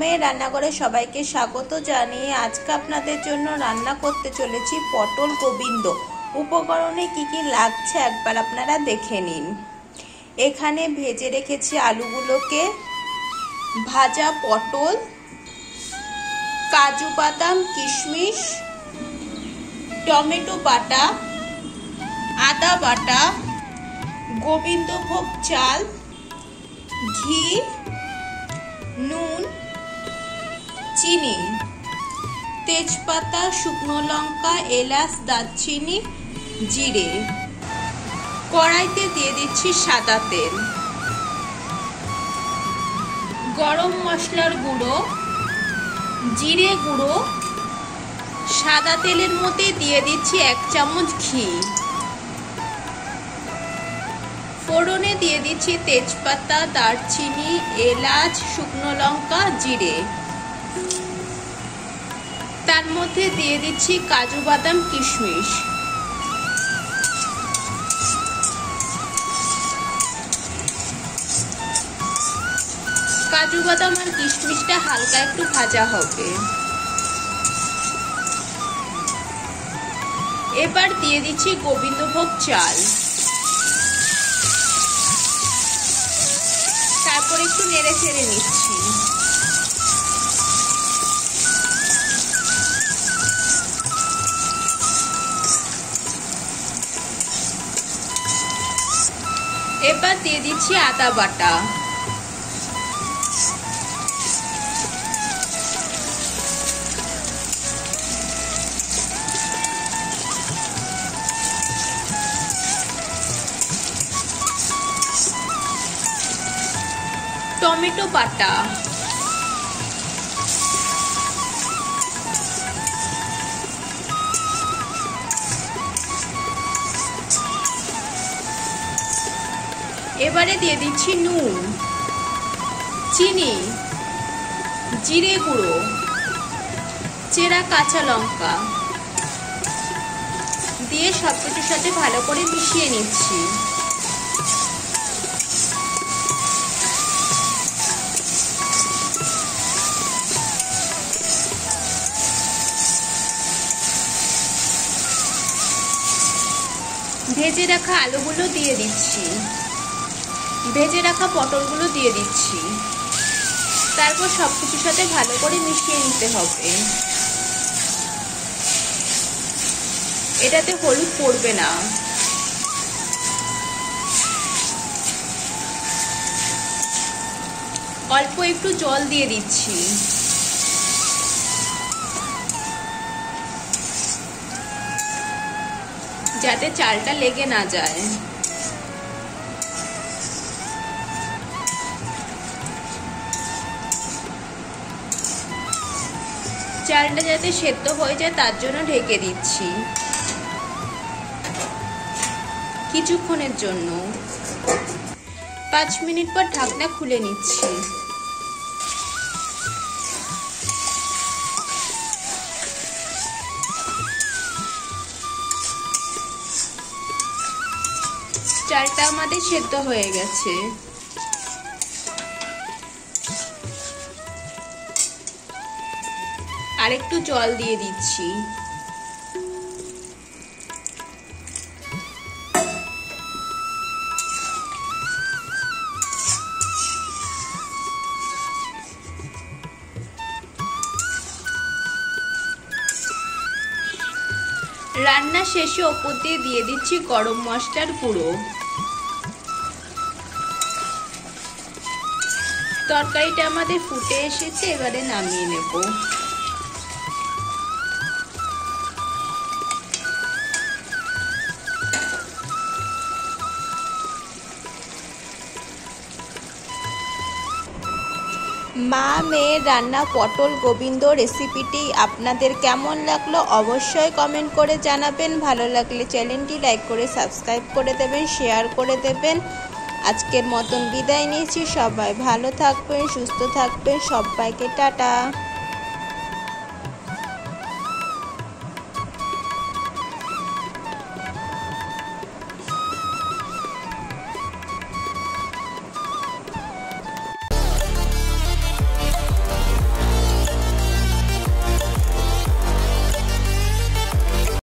মেয়ের রান্নাঘরে সবাইকে স্বাগত জানিয়ে আজকে আপনাদের জন্য রান্না করতে চলেছি পটল গোবিন্দ। উপকরণে কি কি লাগছে একবার আপনারা দেখে নিন। এখানে ভেজে রেখেছি আলুগুলোকে, ভাজা পটল, কাজু বাদাম কিশমিশ, টমেটো বাটা, আদা বাটা, গোবিন্দভোগ চাল, ঘি, নুন, চিনি, তেজপাতা, শুকনো লঙ্কা, এলাচ, দারচিনি, জিরে। কড়াইতে দিয়ে দিচ্ছি সাদা তেল, গরম মশলার গুঁড়ো, জিরে গুঁড়ো, সাদা তেলের মধ্যে দিয়ে দিচ্ছি 1 চামচ ঘি। ফোড়নে দিয়ে দিচ্ছি তেজপাতা, দারচিনি, এলাচ, শুকনো লঙ্কা, জিরে। তার মধ্যে দিয়ে দিচ্ছি কাজু বাদাম কিশমিশ। কাজু বাদাম আর কিশমিশটা হালকা একটু ভাজা হবে। এবার দিয়ে দিচ্ছি গোবিন্দভোগ চাল, তারপর একটু নেড়ে চেড়ে নিচ্ছি। এবার দিয়ে দিচ্ছি আদা বাটা, টমেটো বাটা, এবারে দিয়ে দিচ্ছি নুন, চিনি, জিরে গুঁড়ো, চেরা কাঁচা লঙ্কা দিয়ে সবকিছুর সাথে ভালো করে মিশিয়ে নিচ্ছি। ভেজে রাখা আলুগুলো দিয়ে দিচ্ছি, ভেজে রাখা পটলগুলো দিয়ে দিচ্ছি। তারপর সবকিছুর সাথে ভালো করে মিশিয়ে নিতে হবে। এটাতে হলুদ পড়বে না। অল্প একটু জল দিয়ে দিচ্ছি। যাতে চালটা লেগে না যায়। চালটা যাতে সেদ্ধ হয়ে যায় তার জন্য ঢেকে দিচ্ছি কিছুক্ষণের জন্য। 5 মিনিট পর ঢাকনা খুলে নিচ্ছি। চালটা আমাদের সেদ্ধ হয়ে গেছে। আরেকটু জল দিয়ে দিচ্ছি। রান্না শেষে ওপর দিয়ে দিচ্ছি গরম মশলার গুঁড়ো। তরকারিটা আমাদের ফুটে এসেছে, এবারে নামিয়ে নেব। মা মেয়ের রান্না পটল গোবিন্দ রেসিপিটি আপনাদের কেমন লাগলো অবশ্যই কমেন্ট করে জানাবেন। ভালো লাগলে চ্যানেলটি লাইক করে সাবস্ক্রাইব করে দেবেন, শেয়ার করে দেবেন। আজকের মতন বিদায় নিয়েছি। সবাই ভালো থাকবেন, সুস্থ থাকবেন। সবাইকে টাটা।